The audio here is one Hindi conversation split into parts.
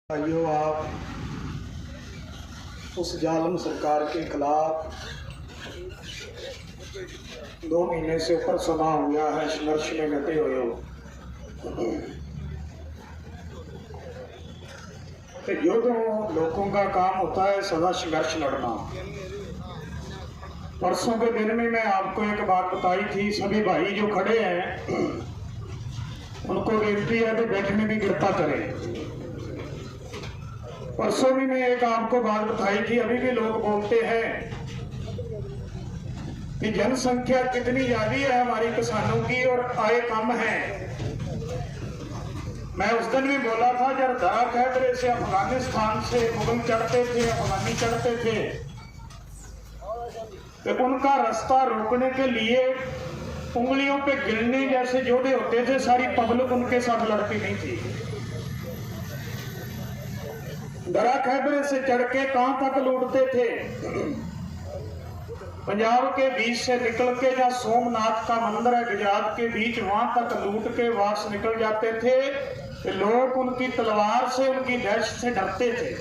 भाइयों, आप उस जालिम सरकार के खिलाफ 2 महीने से ऊपर समय हो गया है संघर्ष में डटे हुए हो। तो युद्ध लोगों का काम होता है सदा संघर्ष लड़ना। परसों के दिन में मैं आपको एक बात बताई थी, सभी भाई जो खड़े हैं उनको बेनती है कि बैठने की कृपा करें। परसों भी मैं एक आपको बात बताई थी, अभी भी लोग बोलते हैं कि जनसंख्या कितनी ज्यादा है हमारी किसानों की और आय कम है। मैं उस दिन भी बोला था जब दरा खैबरे से अफगानिस्तान से मुगल चढ़ते थे, अफगानी चढ़ते थे, तो उनका रास्ता रोकने के लिए उंगलियों पे गिरने जैसे जोधे होते थे, सारी पब्लिक उनके साथ लड़ती नहीं थी। दरा खैबरे से चढ़ के कहां तक लूटते थे? पंजाब के बीच से निकल के जहां सोमनाथ का मंदिर है गुजरात के बीच, वहां तक लूट के वापस निकल जाते थे। तो लोग उनकी तलवार से, उनकी दहशत से डरते थे।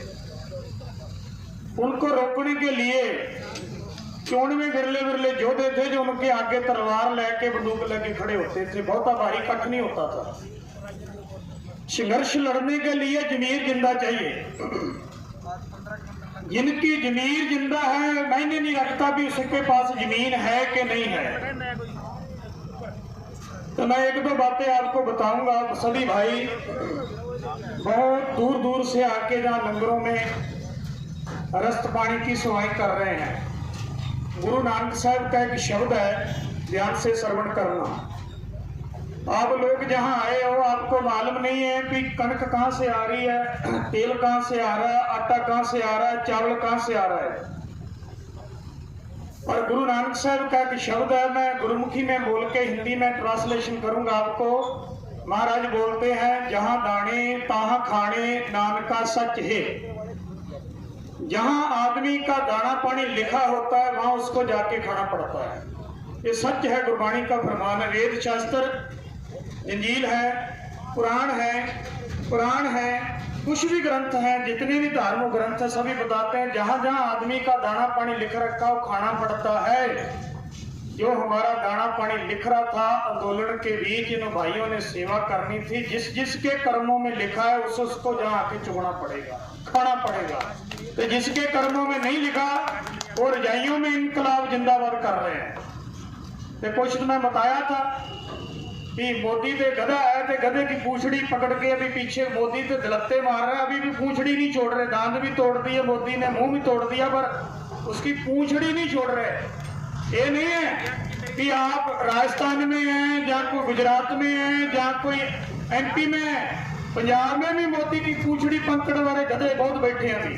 उनको रोकने के लिए 94 बिरले बिरले योद्धे थे जो उनके आगे तलवार लेके बंदूक लेके खड़े होते थे। बहुत भारी कठ नहीं होता था। संघर्ष लड़ने के लिए जमीर जिंदा चाहिए। जिनकी जमीर जिंदा है, मैंने नहीं रखता भी उसके पास जमीन है कि नहीं है। तो मैं 1-2 बातें आपको बताऊंगा। सभी भाई बहुत दूर दूर से आके जहां लंगरों में रस्त पानी की सेवाएं कर रहे हैं। गुरु नानक साहब का एक शब्द है, ध्यान से श्रवण करना। आप लोग जहां आए हो आपको मालूम नहीं है कि कणक कहां से आ रही है, तेल कहां से आ रहा है, आटा कहां से आ रहा है, चावल कहां से आ रहा है। और गुरु नानक साहब का एक शब्द है, मैं गुरुमुखी में बोल के हिंदी में ट्रांसलेशन करूंगा आपको। महाराज बोलते हैं, जहां दाने तहां खाने नानका सच है। जहां आदमी का दाना पानी लिखा होता है वहां उसको जाके खाना पड़ता है। ये सच है, गुरबाणी का फरमान है। वेद शास्त्र, इंजील है, पुराण है, कुछ भी ग्रंथ हैं, जितने भी धार्मिक ग्रंथ है सभी बताते हैं जहां जहां आदमी का दाना पानी लिख रखा हो खाना पड़ता है। जो हमारा दाना पानी लिख रहा था आंदोलन के बीच, इन भाइयों ने सेवा करनी थी। जिस जिसके कर्मों में लिखा है उसको जहां आके चुगना पड़ेगा, खाना पड़ेगा। तो जिसके कर्मों में नहीं लिखा वो रजाइयों में इनकलाब जिंदाबाद कर रहे हैं। तो कुछ तो मैं बताया था कि मोदी ते गधा है, तो गधे की पूंछड़ी पकड़ के अभी पीछे मोदी ते दलत्ते मार रहा है। अभी भी पूंछड़ी नहीं छोड़ रहे, दांत भी तोड़ दिए मोदी ने, मुंह भी तोड़ दिया, पर उसकी पूंछड़ी नहीं छोड़ रहे। ये नहीं है कि आप राजस्थान में हैं, जहाँ कोई गुजरात में है, जहाँ कोई MP में है, पंजाब में भी मोदी की पूंछड़ी पकड़ वाले गधे बहुत बैठे हैं अभी,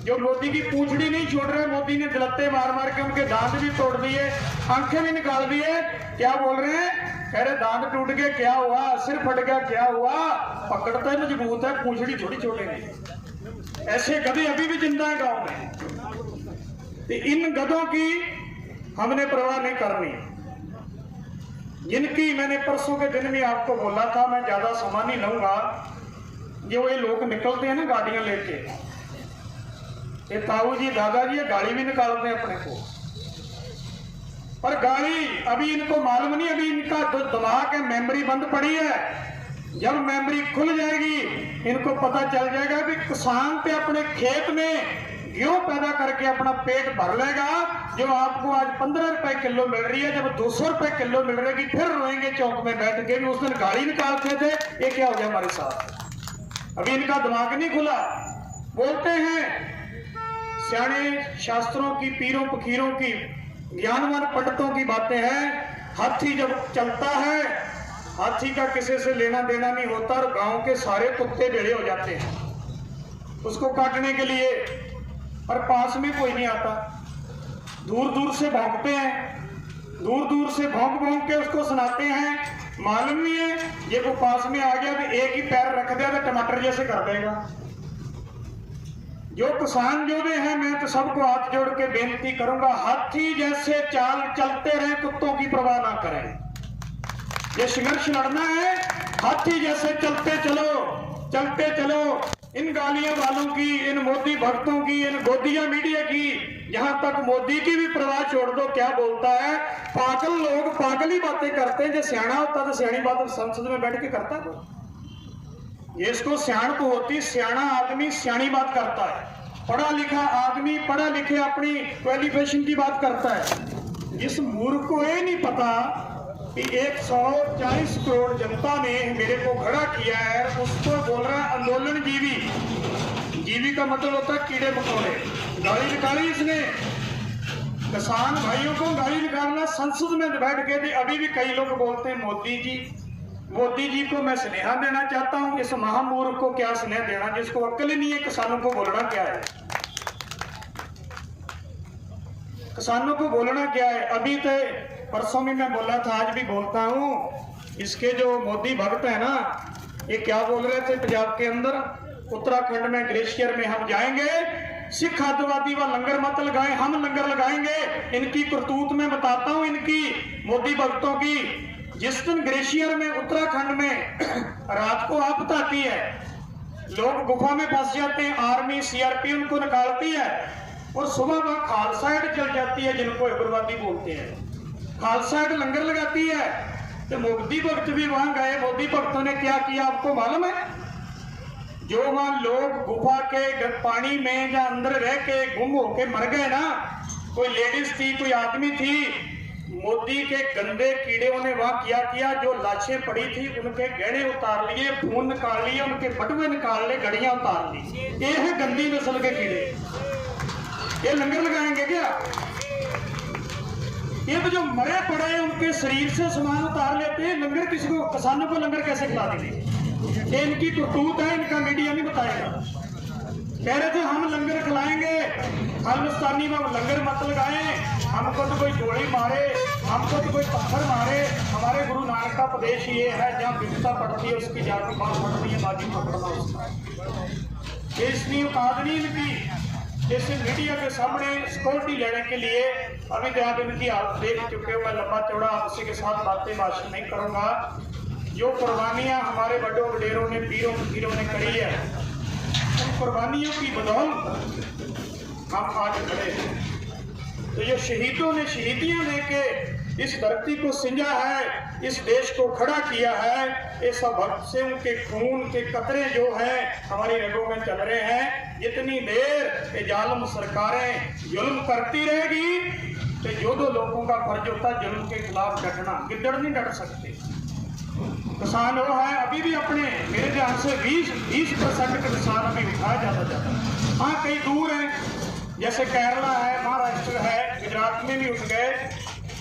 जो मोदी की पूंछड़ी नहीं छोड़ रहे। मोदी ने दलत्ते मार मार के उनके दांत भी तोड़ दिए, आंखें भी निकाल दिए। क्या बोल रहे हैं? कह रहे दांत टूट गए, क्या हुआ? सिर फट गया, क्या हुआ? पकड़ता है मजबूत है, पूंछड़ी थोड़ी छोड़ेंगे। ऐसे गधे अभी भी जिंदा है गांव में। तो इन गधों की हमने परवाह नहीं करनी। जिनकी मैंने परसों के दिन में आपको बोला था, मैं ज्यादा समय नहीं लूंगा। जो ये लोग निकलते हैं ना गाड़ियां लेके, ये ताऊ जी दादाजी गाड़ी भी निकालते हैं अपने को, पर गाड़ी अभी इनको मालूम नहीं, अभी इनका दिमाग है मेमोरी बंद पड़ी है। जब मेमोरी खुल जाएगी इनको पता चल जाएगा कि किसान पे अपने खेत में गेहूं पैदा करके अपना पेट भर लेगा। जो आपको आज 15 रुपए किलो मिल रही है, जब 200 रुपए किलो मिल रही फिर रोएंगे चौक में बैठ के, उस दिन गाड़ी निकालते थे। ये क्या हो गया हमारे साथ? अभी इनका दिमाग नहीं खुला। बोलते हैं सियाने शास्त्रों की, पीरों फकीरों की, ज्ञानवान पंडितों की बातें हैं। हाथी जब चलता है, हाथी का किसी से लेना देना नहीं होता, और गांव के सारे कुत्ते भेड़े हो जाते हैं उसको काटने के लिए, और पास में कोई नहीं आता। दूर दूर से भौंकते हैं, दूर दूर से भौंक भौंक के उसको सुनाते हैं। मालूम नहीं है ये को पास में आ गया तो एक ही पैर रख दिया तो टमाटर जैसे कर देगा। जो किसान जोधे हैं, मैं तो सबको हाथ जोड़ के बेनती करूंगा, हाथी जैसे चाल चलते रहे, कुत्तों की परवाह ना करें। ये संघर्ष लड़ना है, हाथी जैसे चलते चलो, चलते चलो। इन गालियां वालों की, इन मोदी भक्तों की, इन गोदिया मीडिया की, यहां तक मोदी की भी परवाह छोड़ दो। क्या बोलता है? पागल लोग पागल ही बातें करते हैं। जो सियाना होता तो सियानी बात संसद में बैठ के करता है। ये इसको सियाणप होती, सियाना आदमी सियानी बात करता है। पढ़ा लिखा आदमी पढ़ा लिखे अपनी क्वालिफिकेशन की बात करता है। इस मूर्ख को ये नहीं पता कि 140 करोड़ जनता ने मेरे को खड़ा किया है। उसको बोल रहा है आंदोलन जीवी। जीवी का मतलब होता है कीड़े मकोड़े। गाली निकाली इसने किसान भाइयों को, गाली निकालना संसद में बैठ के थे। अभी भी कई लोग बोलते हैं मोदी जी को मैं स्नेहा देना चाहता हूं। इस महामूर्ख को क्या स्नेह देना जिसको अक्ल ही नहीं है किसानों को बोलना क्या है। किसानों को बोलना क्या है। अभी तो परसों में मैं बोला था, आज भी बोलता हूं। इसके जो मोदी भक्त है ना, ये क्या बोल रहे थे पंजाब के अंदर, उत्तराखंड में ग्लेशियर में हम जाएंगे, सिख आतंकवादी व लंगर मत लगाए, हम लंगर लगाएंगे। इनकी करतूत में बताता हूं, इनकी मोदी भक्तों की। जिस दिन ग्लेशियर में उत्तराखंड में रात को आपदा आती है, लोग गुफा में फंस जाते हैं, आर्मी सीआरपी उनको निकालती है और सुबह वहां खालसा एड चल जाती है, जिनको उग्रवादी बोलते हैं। खालसा एड लंगर लगाती है। तो मोदी भक्त भी वहां गए। मोदी भक्तों ने क्या किया आपको मालूम है? जो वहां लोग गुफा के पानी में या अंदर रह के गुम होके मर गए ना, कोई लेडीज थी, कोई आदमी थी, मोदी के गंदे कीड़ों ने वहां क्या किया, जो लाशें पड़ी थी उनके गहने उतार लिए, खून निकाल लिए, उनके बटुए निकाल लिए, घड़ियां उतार ली। ये है गंदी नस्ल के कीड़े। ये लंगर लगाएंगे क्या? ये तो जो मरे पड़े हैं उनके शरीर से सामान उतार लेते हैं। लंगर किसी को, किसानों को लंगर कैसे खिला देंगे? ये इनकी करतूत है, इनका मीडिया नहीं बताएगा। कह रहे थे हम लंगर खिलाएंगे, खालिस्तानी में लंगर मत लगाएं, हमको तो कोई गोली मारे, हमको तो कोई पत्थर मारे। हमारे गुरु नानक का प्रदेश ये है, जहाँ विपता पड़ती है उसकी जाकर बात पड़ती है, बाजी पकड़ना उसका। इसलिए औकात नहीं इनकी। जैसे मीडिया के सामने सिक्योरिटी लेने के लिए अभी तो आप इनकी हालत देख चुके हो। मैं लंबा चौड़ा आपसे के साथ बातें भाषण नहीं करूंगा। जो कुर्बानियां हमारे बड़ों वडेरों ने, पीरों ने करी है, उन कुर्बानियों की बदौलत हम आज खड़े हैं। तो ये शहीदों ने शहीदियां देके इस धरती को सिंजा है, इस देश को खड़ा किया है। ये सब भक्त से उनके खून के कतरे जो हैं हमारी रगों में चल रहे हैं। जितनी देर ये जालिम सरकारें जुल्म करती रहेगी, तो जो दो लोगों का फर्ज होता है जुल्म के खिलाफ डटना। गिद्दड़ नहीं डट सकते। किसान वो है, अभी भी अपने मेरे ध्यान से 20% के किसान अभी उठाया जाता। हाँ, कई दूर हैं, जैसे केरला है, महाराष्ट्र है, गुजरात में भी उठ गए,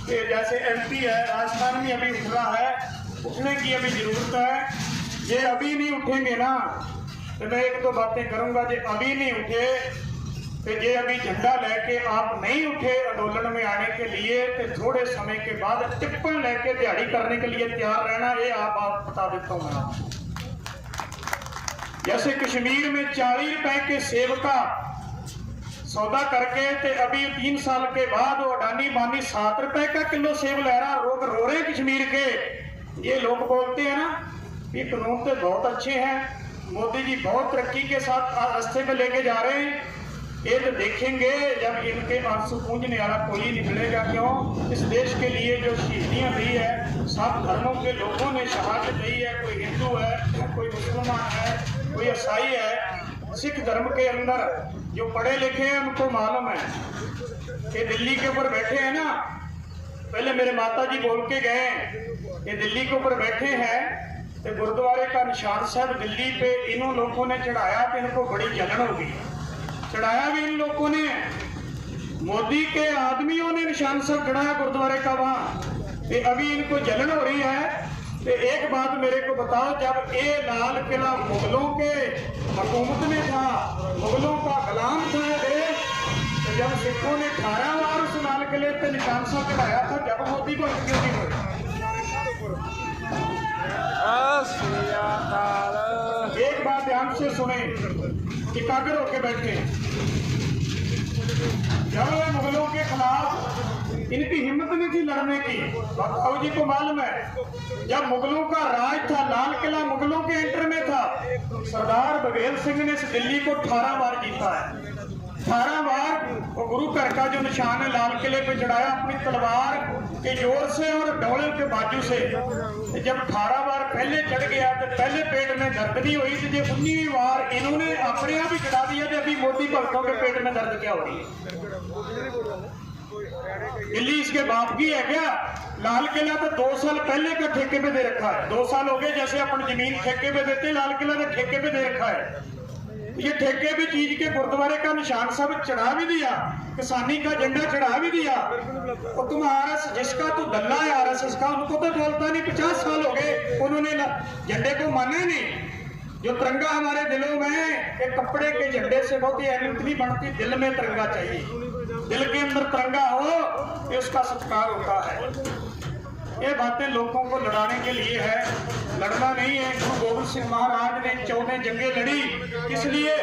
जैसे एमपी है, राजस्थान में अभी उठ रहा है। उठने की अभी जरूरत है। ये अभी नहीं उठेंगे ना, तो मैं एक दो बातें करूंगा। जो अभी नहीं उठे, तो ये अभी झंडा लेके आप नहीं उठे आंदोलन में आने के लिए, तो थोड़े समय के बाद टिप्पण लेके दिहाड़ी करने के लिए तैयार रहना। ये आप बता देता हूँ मैं। जैसे कश्मीर में 40 रुपए के सेब का सौदा करके, ते अभी 3 साल के बाद वो अडानी बानी 7 रुपए का किलो सेब ले रहा। लोग रो रहे कश्मीर के। ये लोग बोलते हैं ना कि कानून तो बहुत अच्छे हैं, मोदी जी बहुत तरक्की के साथ रास्ते पे लेके जा रहे हैं। ये तो देखेंगे जब इनके आंसू पूंजने वाला कोई निकलेगा। क्यों? इस देश के लिए जो शहीदियां दी है, सब धर्मों के लोगों ने शहादत दी है। कोई हिंदू है, कोई मुसलमान है, कोई ईसाई है। सिख धर्म के अंदर जो पढ़े लिखे हैं उनको मालूम है कि दिल्ली के ऊपर बैठे हैं ना, पहले मेरे माता जी बोल के गए, ये दिल्ली के ऊपर बैठे हैं, तो गुरुद्वारे का निशान साहब दिल्ली पे इन्हों लोगों ने चढ़ाया, तो इनको बड़ी जलन होगी। चढ़ाया भी इन लोगों ने, मोदी के आदमियों ने निशान साहब चढ़ाया गुरुद्वारे का वहां। तो अभी इनको जलन हो रही है। तो एक बात मेरे को बताओ, जब ये लाल किला मुगलों के हुकूमत में था, मुगलों का गुलाम था ये, तो जब सिखों ने 18 बार उस लाल किले पे निशान सा चढ़ाया था, जब मोदी को क्यों नहीं हुए? एक बात ध्यान से सुने, एकाग्र होके बैठे। जब मुगलों के खिलाफ इनकी हिम्मत नहीं थी लड़ने की। बाबू जी को मालूम है जब मुगलों का राज था, लाल किला मुगलों के एंटर में था, सरदार बघेल सिंह ने इस दिल्ली को 18 बार जीता है। 18 बार वो गुरु घर का जो निशान है लाल किले पे चढ़ाया अपनी तलवार के जोर से और डोले के बाजू से। जब 18 बार पहले चढ़ गया तो पहले पेट में दर्द नहीं हुई थी, जब 19वीं बार इन्होंने अपने आप ही चढ़ा दिया तो अभी मोदी भक्तों के पेट में दर्द क्या हो रही है। दिल्ली इसके बाप की है क्या? लाल किला तो 2 साल पहले का ठेके पे दे रखा है। 2 साल हो गए जैसे अपनी जमीन ठेके पे देते, लाल किला तो ठेके पे दे रखा है। ये ठेके पे चीज के गुरुद्वारे का निशान सब चढ़ा भी दिया, किसानी का झंडा चढ़ा भी दिया। और तुम आरएस जिसका तो दल्ला है आरएसएस का, उनको तो बोलता नहीं। 50 साल हो गए उन्होंने झंडे को माना नहीं। जो तिरंगा हमारे दिलों में एक कपड़े के झंडे से बहुत ही अहमियत नहीं बनती, दिल में तिरंगा चाहिए। दिल के अंदर तिरंगा हो ये उसका सत्कार होता है। ये बातें लोगों को लड़ाने के लिए है, लड़ना नहीं है। गुरु गोविंद सिंह महाराज ने 14 जंगें लड़ी, इसलिए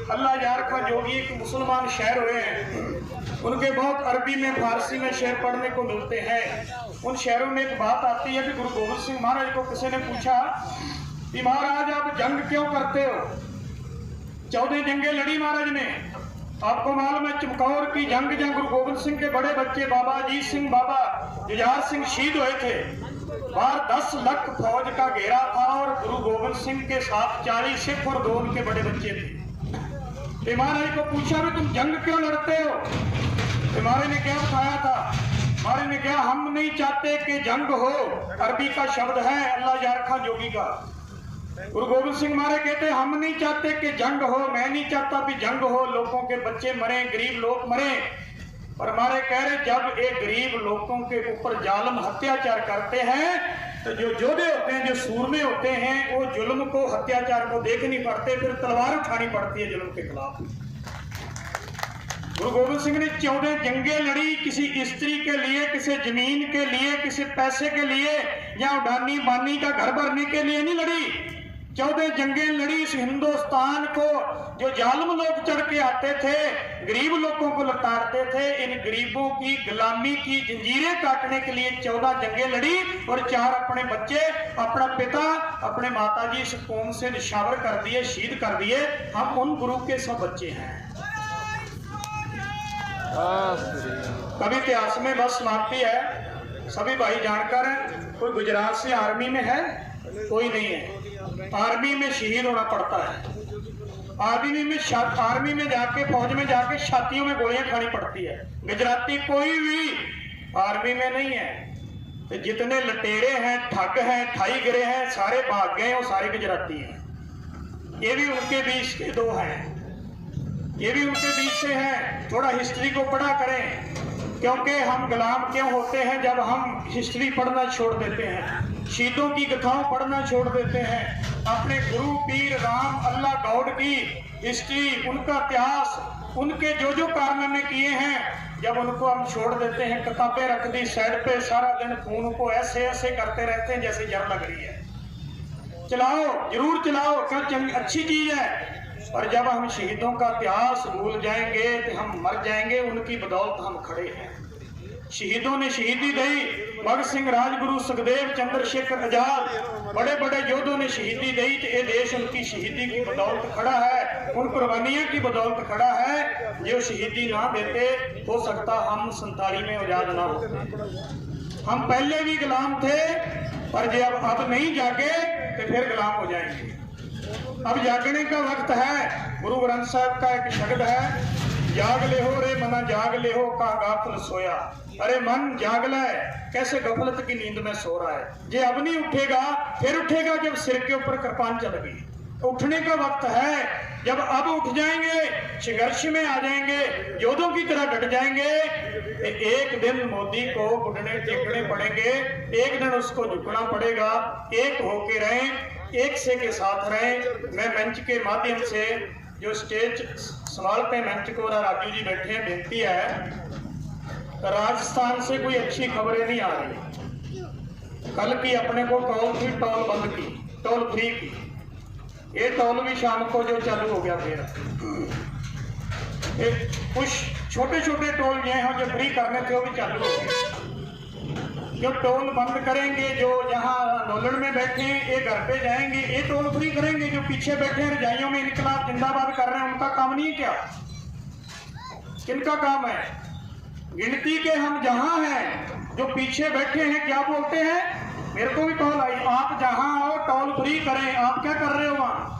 अल्लाह यार का जोगी एक मुसलमान शहर हुए हैं, उनके बहुत अरबी में फारसी में शेर पढ़ने को मिलते हैं। उन शहरों में एक बात आती है कि गुरु गोविंद सिंह महाराज को किसी ने पूछा कि महाराज आप जंग क्यों करते हो? 14 जंगें लड़ी महाराज ने। आपको मालूम है चमकौर की जंग जहां गुरु गोविंद सिंह के बड़े बच्चे बाबा अजीत सिंह बाबा जुझार सिंह शहीद हुए थे, बाहर 10 लाख फौज का घेरा था और गुरु गोविंद सिंह के साथ 40 सिख और 2 उनके बड़े बच्चे थे। महाराज को पूछा भी तुम जंग क्यों लड़ते हो? महाराज ने क्या बताया था? महाराज ने कहा हम नहीं चाहते कि जंग हो। अरबी का शब्द है अल्लाह यार खां जोगी का। गुरु गोविंद सिंह महाराज कहते हम नहीं चाहते कि जंग हो, मैं नहीं चाहता भी जंग हो, लोगों के बच्चे मरे, गरीब लोग मरे। और हमारे कह रहे जब एक गरीब लोगों के ऊपर जालिम अत्याचार करते हैं तो जो योद्धे होते हैं, जो सूरमे होते हैं, वो जुल्म को अत्याचार को देख नहीं पड़ते, फिर तलवार उठानी पड़ती है जुल्म के खिलाफ। गुरु गोविंद सिंह ने 14 जंगें लड़ी, किसी स्त्री के लिए, किसी जमीन के लिए, किसी पैसे के लिए या उडानी बानी का घर भरने के लिए नहीं लड़ी। 14 जंगें लड़ी इस हिंदुस्तान को जो जालिम लोग चढ़ के आते थे, गरीब लोगों को लताड़ते थे, इन गरीबों की गुलामी की जंजीरें काटने के लिए 14 जंगें लड़ी और 4 अपने बच्चे, अपना पिता, अपने माताजी इस कौम से निशावर कर दिए, शहीद कर दिए। हम उन गुरु के सब बच्चे हैं। कभी इतिहास में बस समाप्ति है। सभी भाई जानकार हैं। कोई गुजरात से आर्मी में है? कोई नहीं है। आर्मी में शहीद होना पड़ता है। आर्मी में जाके, फौज में जाके छातियों में गोलियां खानी पड़ती है। गुजराती कोई भी आर्मी में नहीं है। तो जितने लटेरे हैं, ठग हैं, ठाई गिरे हैं, सारे भाग गए, वो सारे गुजराती हैं। ये भी उनके बीच के 2 हैं, ये भी उनके बीच से हैं। थोड़ा हिस्ट्री को पढ़ा करें, क्योंकि हम गुलाम क्यों होते हैं जब हम हिस्ट्री पढ़ना छोड़ देते हैं, शहीदों की कथाओं पढ़ना छोड़ देते हैं, अपने गुरु पीर राम अल्लाह गॉड की हिस्ट्री, उनका इतिहास, उनके जो जो कारनामे किए हैं, जब उनको हम छोड़ देते हैं, किताबें रख दी साइड पे, सारा दिन फोन को ऐसे ऐसे करते रहते हैं जैसे जर लग रही है। चलाओ, जरूर चलाओ, क्या अच्छी चीज है। और जब हम शहीदों का इतिहास भूल जाएंगे तो हम मर जाएंगे। उनकी बदौलत हम खड़े हैं। शहीदों ने शहीदी दी, भगत सिंह, राजगुरु, सुखदेव, चंद्रशेखर आजाद, बड़े बड़े योद्धों ने शहीदी दी। तो ये देश उनकी शहीदी की बदौलत खड़ा है, उन कुर्बानियों की बदौलत खड़ा है। जो शहीदी ना देते, हो सकता हम 47 में आजाद ना होते। हम पहले भी गुलाम थे, पर जब अब नहीं जागे तो फिर गुलाम हो जाएंगे। अब जागने का वक्त है। गुरु ग्रंथ साहब का एक शब्द है, जाग ले हो रे मना जाग ले हो का गाफिल सोया। अरे मन जाग ले, कैसे गफलत की नींद में सो रहा है। जे अब नहीं उठेगा, फिर उठेगा जब सिर के ऊपर कृपान चल गई। उठने का वक्त है। जब अब उठ जाएंगे, संघर्ष में आ जाएंगे, योद्धों की तरह डट जाएंगे, एक दिन मोदी को घुटने टेकने पड़ेंगे, एक दिन उसको झुकना पड़ेगा। एक होके रहें, एक से के साथ रहें। मैं मंच के माध्यम से जो स्टेज संभालते मंच को, राजू जी बैठे हैं, बेनती है, राजस्थान से कोई अच्छी खबरें नहीं आ रही। कल की अपने को टोल थी, टोल बंद की, टोल फ्री की। ये टोल भी शाम को जो चालू हो गया फिर कुछ छोटे छोटे टोल ये हैं जो फ्री करने थे वो भी चालू हो गए। जो टोल बंद करेंगे, जो यहाँ आंदोलन में बैठे हैं ये घर पे जाएंगे, ये टोल फ्री करेंगे। जो पीछे बैठे हैं रजाइयों में इनकलाब जिंदाबाद कर रहे हैं, उनका काम नहीं है क्या? किनका काम है? गिनती के हम जहां हैं, जो पीछे बैठे हैं क्या बोलते हैं? मेरे को भी कॉल आई, आप जहां आओ टोल फ्री करें। आप क्या कर रहे हो वहां?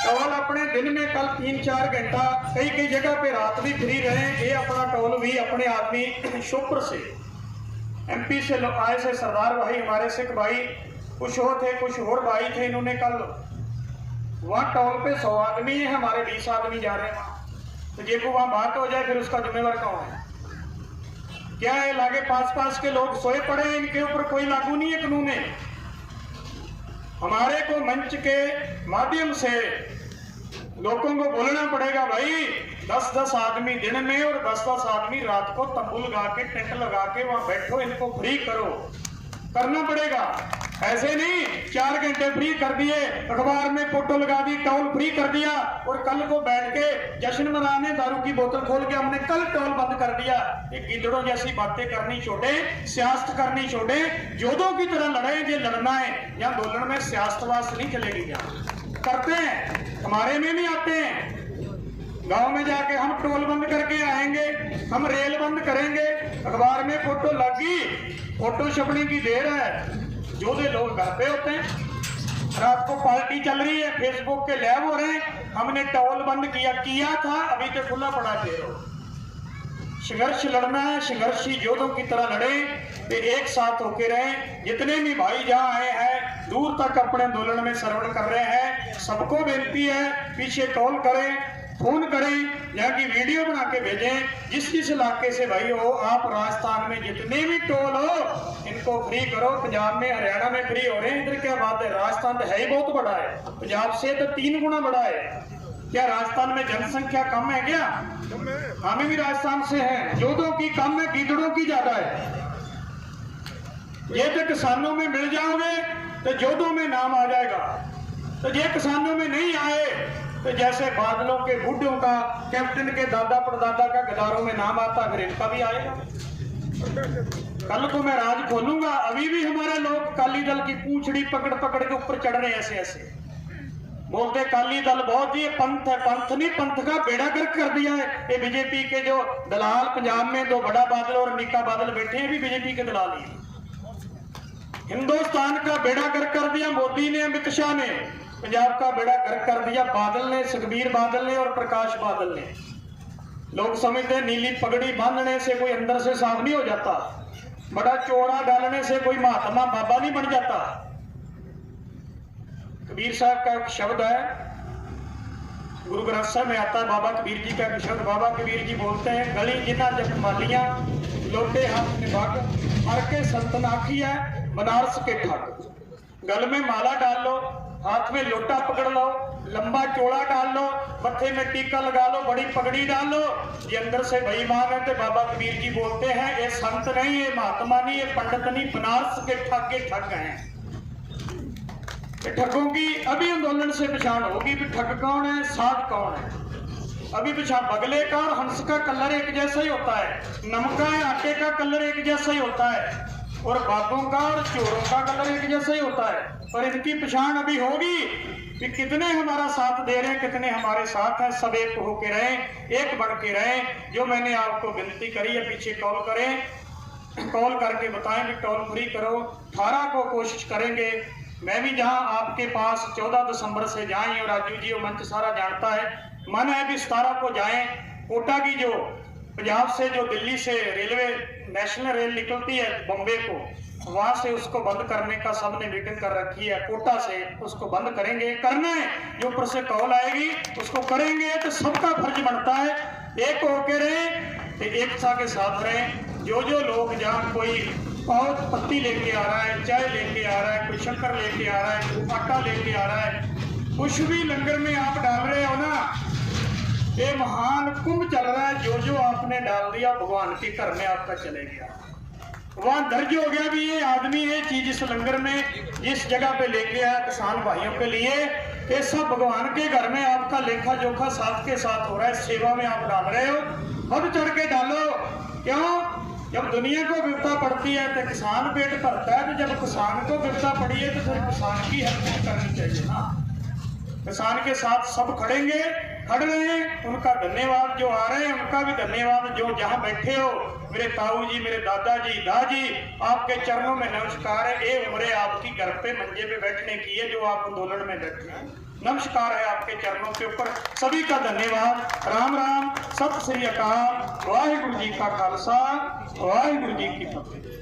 टोल अपने दिन में कल 3-4 घंटा कई कई जगह पे रात भी फ्री रहे। ये अपना टोल भी अपने आदमी शोपर से MP से आए से सरदार भाई हमारे सिख भाई कुछ और थे, कुछ और भाई थे, इन्होंने कल वहाँ टोल पे 100 आदमी है, हमारे 20 आदमी जा रहे हैं वहाँ। तो जे को वहाँ बात हो जाए फिर उसका जिम्मेवार कौन है? क्या है लागे पास के लोग सोए पड़े हैं, इनके ऊपर कोई लागू नहीं है कानून है। हमारे को मंच के माध्यम से लोगों को बोलना पड़ेगा, भाई 10-10 आदमी दिन में और 10-10 आदमी रात को तंबू लगा के टेंट लगा के वहां बैठो, इनको फ्री करो, करना पड़ेगा। ऐसे नहीं 4 घंटे फ्री कर दिए, अखबार में फोटो लगा दी, टोल फ्री कर दिया और कल को बैठ के जश्न मनाने दारू की बोतल खोल के हमने कल टोल बंद कर दिया। ये गिद्धड़ों जैसी बातें करनी छोड़े, सियासत करनी छोड़े, जोधों की तरह लड़े। जो लड़ना है यहाँ आंदोलन में सियासतवास नहीं चलेगी। यहाँ करते हैं, हमारे में भी आते हैं। गांव में जाके हम टोल बंद करके आएंगे, हम रेल बंद करेंगे, अखबार में फोटो लगी, फोटो छपने की देर है, जोधे लोग घर पे होते हैं। रात को पार्टी चल रही है, फेसबुक के लाइव हो रहे हैं, हमने टोल बंद किया था, अभी तो खुला पड़ा दे रहा। संघर्ष लड़ना है, संघर्षी योद्धों की तरह लड़े, तो एक साथ होके रहें। जितने भी भाई जहाँ आए हैं दूर तक अपने आंदोलन में श्रवण कर रहे हैं, सबको बेनती है पीछे कॉल करें, फोन करें, यहाँ की वीडियो बना के भेजें। जिस इलाके से भाई हो आप, राजस्थान में जितने भी टोल हो इनको फ्री करो। पंजाब में हरियाणा में फ्री हो रहे हैं, इधर क्या बात है? राजस्थान तो है ही बहुत बड़ा है, पंजाब से तो 3 गुना बड़ा है। क्या राजस्थान में जनसंख्या कम है क्या? हमें भी राजस्थान से है, जोधों की कम है, गिद्धड़ों की ज्यादा है। ये तो किसानों में मिल जाओगे तो जोधों में नाम आ जाएगा, तो ये किसानों में नहीं आए तो जैसे बादलों के बूढ़ों का, कैप्टन के दादा परदादा का गदारों में नाम आता, फिर इनका भी आएगा। कल को मैं राज खोलूंगा, अभी भी हमारे लोग अकाली दल की पूंछड़ी पकड़ पकड़ के ऊपर चढ़ रहे हैं, ऐसे ऐसे बोलते अकाली दल बहुत ही पंथ है। पंथ नहीं, पंथ का बेड़ा गर्क कर दिया है। ये बीजेपी के जो दलाल पंजाब में 2 बड़ा बादल और निक्का बादल बैठे हैं, भी बीजेपी के दलाल ही। हिंदुस्तान का बेड़ा गर्क कर दिया मोदी ने, अमित शाह ने। पंजाब का बेड़ा गर्क कर दिया बादल ने, सुखबीर बादल ने और प्रकाश बादल ने। लोग समझते हैं नीली पगड़ी बांधने से कोई अंदर से साफ नहीं हो जाता, बड़ा चौड़ा डालने से कोई महात्मा बाबा नहीं बन जाता। कबीर साहब का एक शब्द है, गुरु ग्रंथ साहब में आता है, बाबा कबीर जी का शब्द। बाबा कबीर जी बोलते हैं, गली जिना जग मालियां लोटे हाथ निभाग, हर के संतन आखिया बनारस के ठग। गल में माला डाल लो, हाथ में लोटा पकड़ लो, लंबा चौड़ा डाल लो, मत्थे में टीका लगा लो, बड़ी पगड़ी डाल लो, ये अंदर से बेईमान है। तो बाबा कबीर जी बोलते हैं ये संत नहीं, ये महात्मा नहीं, ये पंडित नहीं, बनारस के ठग हैं। ठगों की अभी आंदोलन से पहचान होगी भी ठग कौन है, साध कौन है। अभी पहचान, बगले का और हंस का कलर एक जैसा ही होता है, नमका है आटे का कलर एक जैसा ही होता है, और बातों का और चोरों का कलर एक जैसा ही होता है। पर इनकी पहचान अभी होगी कि कितने हमारा साथ दे रहे हैं, कितने हमारे साथ हैं। सब एक होके रहें, एक बन के रहें। जो मैंने आपको विनती करी है, पीछे कॉल करें, कॉल करके बताएं कि टोल फ्री करो। 18 को कोशिश करेंगे। मैं भी जहां आपके पास 14 दिसंबर से जाएं, और राजू जी और मंच सारा जानता है, मन है भी 17 को जाएं। कोटा की जो पंजाब से जो दिल्ली से रेलवे नेशनल रेल निकलती है बॉम्बे को, वहां से उसको बंद करने का सबने मीटिंग कर रखी है। कोटा से उसको बंद करेंगे, करना है। जो ऊपर से कॉल आएगी उसको करेंगे। तो सबका फर्ज बनता है एक होके रहे, एकता के साथ रहें। जो लोग जहाँ कोई पाव पत्ती लेके आ रहा है, चाय लेके आ रहा है, कोई शक्कर लेके आ रहा है, आटा लेके आ रहा है, कुछ भी लंगर में आप डाल रहे हो ना, ये महान कुंभ चल रहा है। जो आपने डाल दिया भगवान के घर में आपका चले गया, वहां दर्ज हो गया भी ये आदमी ये चीज इस लंगर में जिस जगह पे लेके आया किसान भाइयों के लिए, ये सब भगवान के घर में आपका लेखा जोखा साथ के साथ हो रहा है। सेवा में आप डाल रहे हो, बढ़ चढ़ के डालो। क्यों? जब दुनिया को विपदा पड़ती है तो किसान पेट भरता है, तो जब किसान को विपदा पड़ी है तो फिर किसान की हेल्प करनी चाहिए ना। किसान के साथ सब खड़ेंगे, खड़ रहे हैं, उनका धन्यवाद। जो आ रहे हैं उनका भी धन्यवाद। जो जहां बैठे हो, मेरे ताऊ जी, मेरे दादाजी, दादी, आपके चरणों में नमस्कार है। ये उम्र आपकी घर पे मंजे पे बैठने की है, जो आप आंदोलन में बैठे हैं। नमस्कार है आपके चरणों के ऊपर। सभी का धन्यवाद। राम राम, सत श्री अकाल। वाहिगुरु जी का खालसा, वाहिगुरु जी की फतेह।